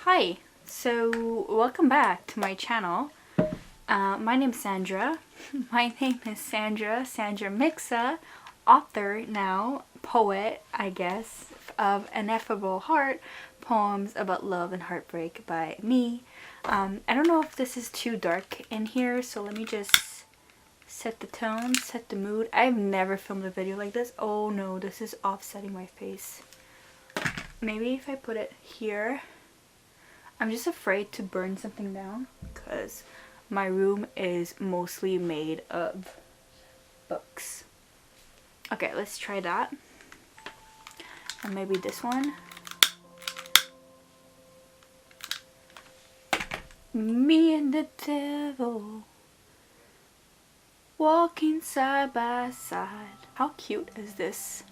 Hi, so welcome back to my channel. My name's Sandra. My name is Sandra Mixa, author now, poet, I guess, of Ineffable Heart, poems about love and heartbreak by me. I don't know if this is too dark in here, so let me just set the tone, set the mood. I've never filmed a video like this. Oh no, this is offsetting my face. Maybe if I put it here. I'm just afraid to burn something down because my room is mostly made of books. Okay, let's try that. And maybe this one. Me and the devil walking side by side. How cute is this?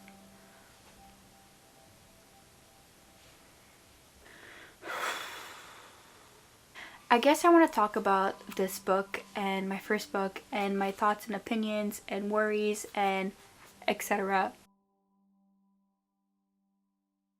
I guess I want to talk about this book and my first book and my thoughts and opinions and worries and etc.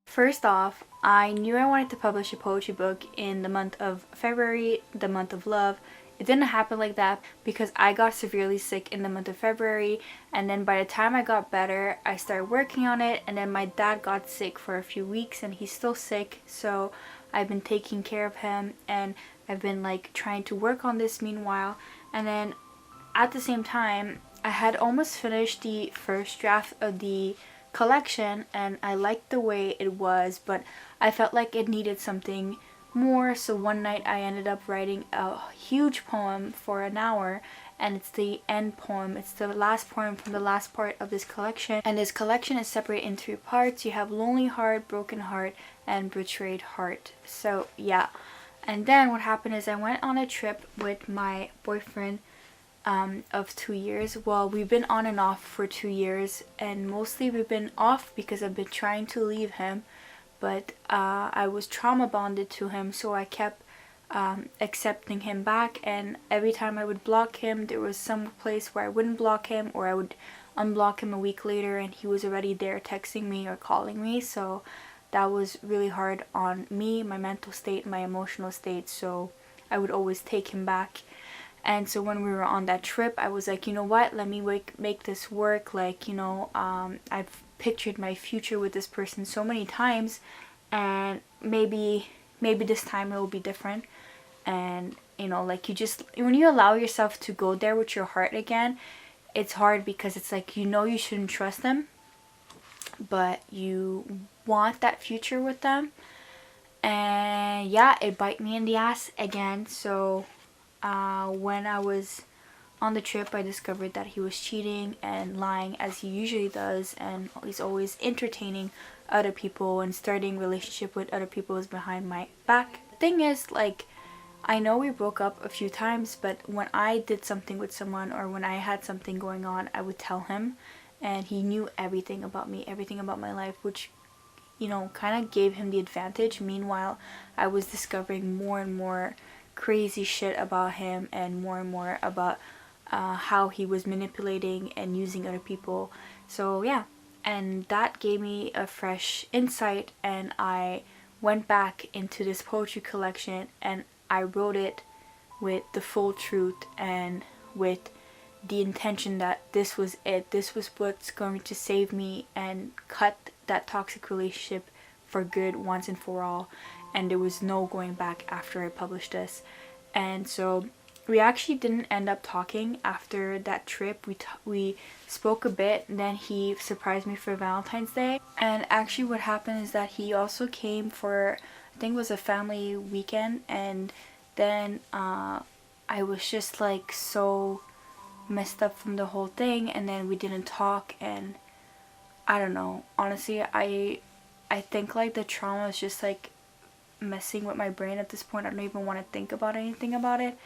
First off, I knew I wanted to publish a poetry book in the month of February, the month of love. It didn't happen like that because I got severely sick in the month of February, and then by the time I got better, I started working on it, and then my dad got sick for a few weeks and he's still sick, so I've been taking care of him and I've been like trying to work on this meanwhile. And then at the same time, I had almost finished the first draft of the collection and I liked the way it was, but I felt like it needed something more. So one night I ended up writing a huge poem for an hour, and it's the end poem. It's the last poem from the last part of this collection, and this collection is separated in three parts. You have Lonely Heart, Broken Heart, and Betrayed Heart. So yeah. And then what happened is I went on a trip with my boyfriend of 2 years. Well, we've been on and off for 2 years, and mostly we've been off because I've been trying to leave him, but I was trauma bonded to him, so I kept accepting him back, and every time I would block him, there was some place where I wouldn't block him, or I would unblock him a week later and he was already there texting me or calling me. So that was really hard on me, my mental state, my emotional state, so I would always take him back. And so when we were on that trip, I was like, you know what, let me make this work. Like, you know, I've pictured my future with this person so many times, and maybe this time it will be different. And you know, like, you just, when you allow yourself to go there with your heart again, it's hard because it's like, you know, you shouldn't trust them, but you want that future with them. And yeah, it bit me in the ass again. So when I was on the trip, I discovered that he was cheating and lying as he usually does, and he's always entertaining other people and starting relationship with other people behind my back. The thing is, like, I know we broke up a few times, but when I did something with someone or when I had something going on, I would tell him, and he knew everything about me, everything about my life, which, you know, kind of gave him the advantage. Meanwhile, I was discovering more and more crazy shit about him, and more about how he was manipulating and using other people. So yeah, and that gave me a fresh insight, and I went back into this poetry collection and I wrote it with the full truth and with the intention that this was it. This was what's going to save me and cut that toxic relationship for good once and for all. And there was no going back after I published this. And so we actually didn't end up talking after that trip. We spoke a bit, and then he surprised me for Valentine's Day. And actually what happened is that he also came for, I think it was a family weekend, and then I was just like so messed up from the whole thing, and then we didn't talk. And I don't know, honestly, I think like the trauma is just like messing with my brain at this point. I don't even want to think about anything about it.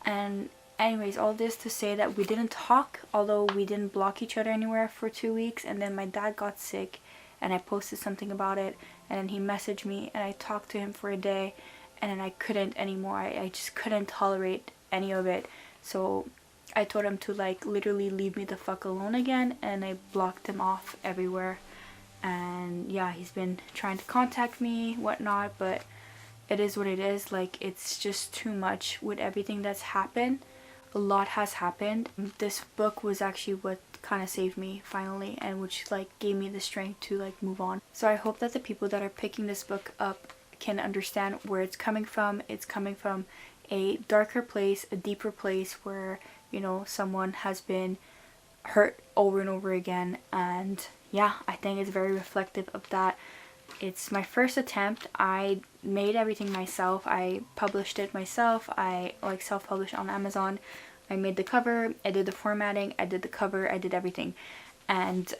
And anyways, all this to say that we didn't talk, although we didn't block each other anywhere for 2 weeks. And then my dad got sick and I posted something about it, and then he messaged me and I talked to him for a day, and then I couldn't anymore. I just couldn't tolerate any of it. So I told him to like literally leave me the fuck alone again, and I blocked him off everywhere. And yeah, he's been trying to contact me, whatnot, but it is what it is. Like, it's just too much with everything that's happened. A lot has happened. This book was actually what kind of saved me finally, and which like gave me the strength to like move on. So I hope that the people that are picking this book up can understand where it's coming from. It's coming from a darker place, a deeper place where, you know, someone has been hurt over and over again. And yeah, I think it's very reflective of that. It's my first attempt. I made everything myself. I published it myself. I like self-published on Amazon. I made the cover, I did the formatting, I did the cover, I did everything. And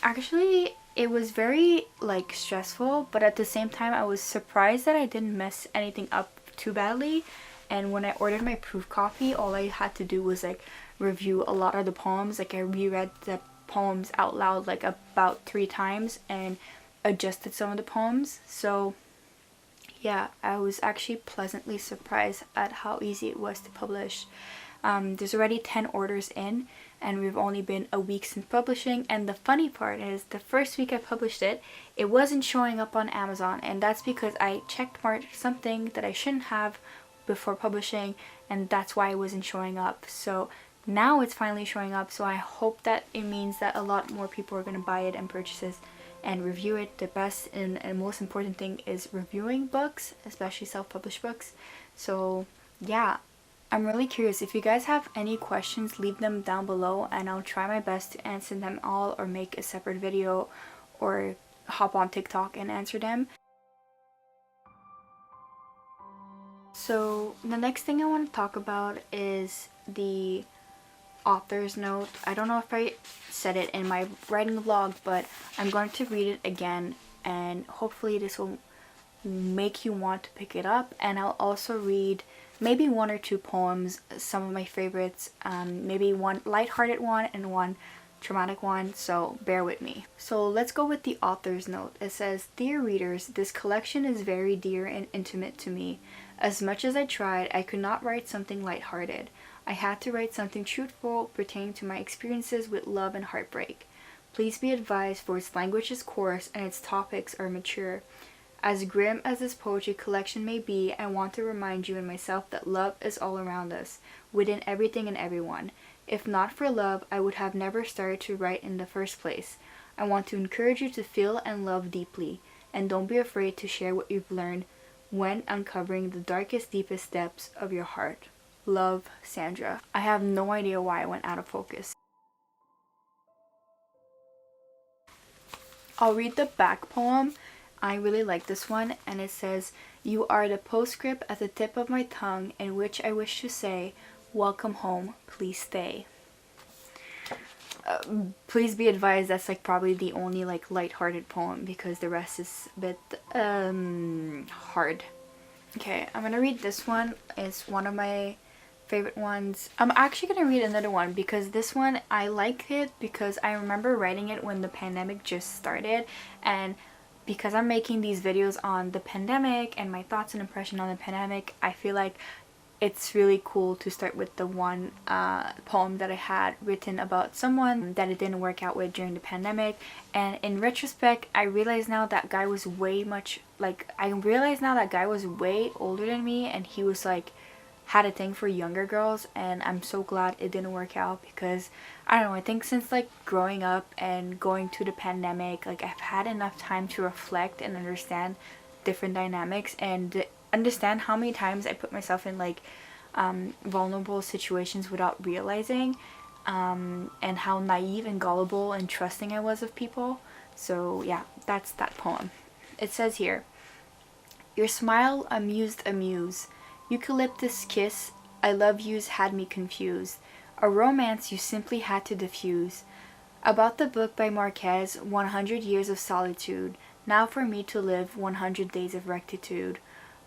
actually it was very like stressful, but at the same time I was surprised that I didn't mess anything up too badly. And when I ordered my proof copy, all I had to do was like review a lot of the poems. Like, I reread the poems out loud like about 3 times and adjusted some of the poems. So yeah, I was actually pleasantly surprised at how easy it was to publish. There's already 10 orders in, and we've only been a week since publishing. And the funny part is, the first week I published it, it wasn't showing up on Amazon, and that's because I checkmarked something that I shouldn't have before publishing, and that's why it wasn't showing up. So now it's finally showing up, so I hope that it means that a lot more people are going to buy it and purchase it and review it. The best and most important thing is reviewing books, especially self-published books. So yeah, I'm really curious. If you guys have any questions, leave them down below and I'll try my best to answer them all, or make a separate video or hop on TikTok and answer them. So the next thing I want to talk about is the author's note. I don't know if I said it in my writing vlog, but I'm going to read it again, and hopefully this will make you want to pick it up. And I'll also read maybe 1 or 2 poems, some of my favorites, maybe one lighthearted one and one traumatic one, so bear with me. So let's go with the author's note. It says, "Dear readers, this collection is very dear and intimate to me. As much as I tried, I could not write something lighthearted. I had to write something truthful pertaining to my experiences with love and heartbreak. Please be advised, for its language is coarse and its topics are mature. As grim as this poetry collection may be, I want to remind you and myself that love is all around us, within everything and everyone. If not for love, I would have never started to write in the first place. I want to encourage you to feel and love deeply, and don't be afraid to share what you've learned when uncovering the darkest, deepest depths of your heart. Love, Sandra." I have no idea why I went out of focus. I'll read the back poem. I really like this one, and it says, "You are the postscript at the tip of my tongue, in which I wish to say, welcome home, please stay." Please be advised, that's like probably the only like lighthearted poem, because the rest is a bit hard. Okay, I'm gonna read this one. It's one of my favorite ones. I'm actually gonna read another one, because this one I like it because I remember writing it when the pandemic just started, and because I'm making these videos on the pandemic and my thoughts and impression on the pandemic, I feel like it's really cool to start with the one poem that I had written about someone that it didn't work out with during the pandemic. And in retrospect, I realize now that guy was way older than me, and he was like had a thing for younger girls, and I'm so glad it didn't work out, because I don't know, I think since like growing up and going to the pandemic, like I've had enough time to reflect and understand different dynamics, and understand how many times I put myself in like vulnerable situations without realizing, and how naive and gullible and trusting I was of people. So yeah, that's that poem. It says here, "Your smile amused amuse. Eucalyptus kiss, I love yous had me confused. A romance you simply had to diffuse. About the book by Marquez, 100 Years of Solitude. Now for me to live 100 days of rectitude.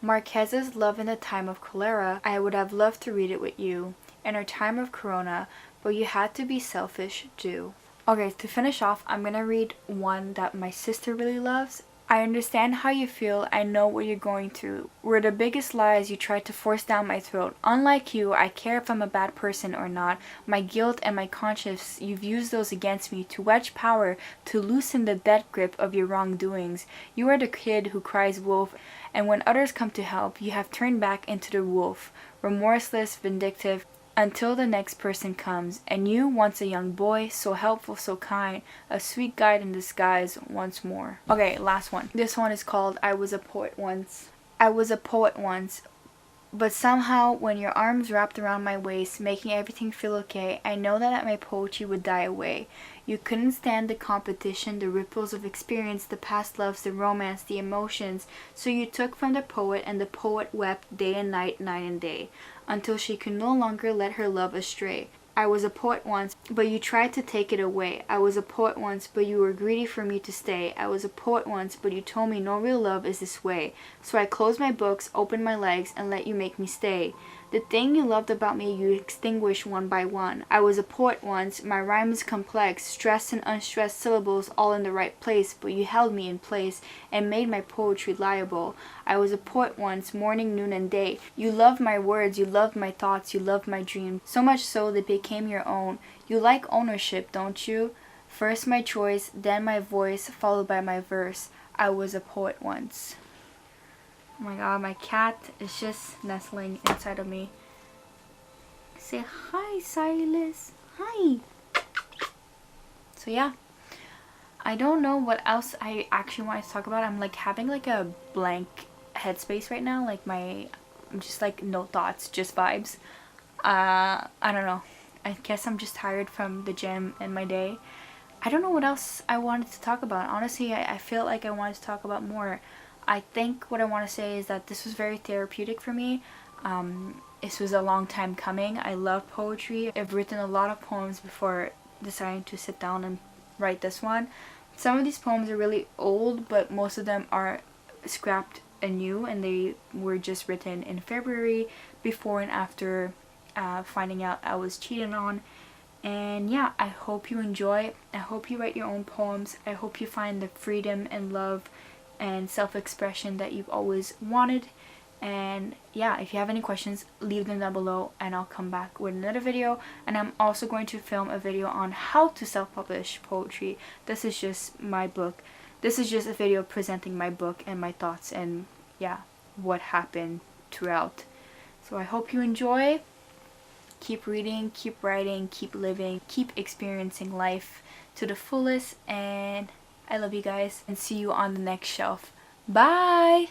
Marquez's Love in the Time of Cholera, I would have loved to read it with you. In our time of Corona, but you had to be selfish, too." Okay, to finish off, I'm gonna read one that my sister really loves. "I understand how you feel, I know what you're going through. Were the biggest lies you tried to force down my throat. Unlike you, I care if I'm a bad person or not. My guilt and my conscience, you've used those against me to wedge power, to loosen the death grip of your wrongdoings. You are the kid who cries wolf and when others come to help, you have turned back into the wolf, remorseless, vindictive, until the next person comes, and you, once a young boy, so helpful, so kind, a sweet guide in disguise once more. Okay, last one. This one is called I Was a Poet Once. I was a poet once, but somehow when your arms wrapped around my waist, making everything feel okay, I know that my poetry would die away. You couldn't stand the competition, the ripples of experience, the past loves, the romance, the emotions, so you took from the poet, and the poet wept day and night, night and day, until she could no longer let her love astray. I was a poet once, but you tried to take it away. I was a poet once, but you were greedy for me to stay. I was a poet once, but you told me no real love is this way. So I closed my books, opened my legs, and let you make me stay. The thing you loved about me you extinguished one by one. I was a poet once, my rhyme is complex, stressed and unstressed syllables all in the right place, but you held me in place and made my poetry liable. I was a poet once, morning, noon, and day. You loved my words, you loved my thoughts, you loved my dreams, so much so they became your own. You like ownership, don't you? First my choice, then my voice, followed by my verse. I was a poet once. Oh my god, my cat is just nestling inside of me. Say hi, Silas. Hi. So yeah, I don't know what else I actually want to talk about. I'm like having like a blank headspace right now. Like I'm just like no thoughts, just vibes. I don't know. I guess I'm just tired from the gym and my day. I don't know what else I wanted to talk about. Honestly, I feel like I wanted to talk about more. I think what I want to say is that this was very therapeutic for me. This was a long time coming. I love poetry. I've written a lot of poems before deciding to sit down and write this one. Some of these poems are really old, but most of them are scrapped anew, and they were just written in February before and after finding out I was cheated on. And yeah, I hope you enjoy. I hope you write your own poems. I hope you find the freedom and love and self-expression that you've always wanted. And yeah, if you have any questions, leave them down below and I'll come back with another video. And I'm also going to film a video on how to self-publish poetry. This is just my book. This is just a video presenting my book and my thoughts and yeah, what happened throughout. So I hope you enjoy. Keep reading, keep writing, keep living, keep experiencing life to the fullest, and I love you guys and see you on the next shelf. Bye!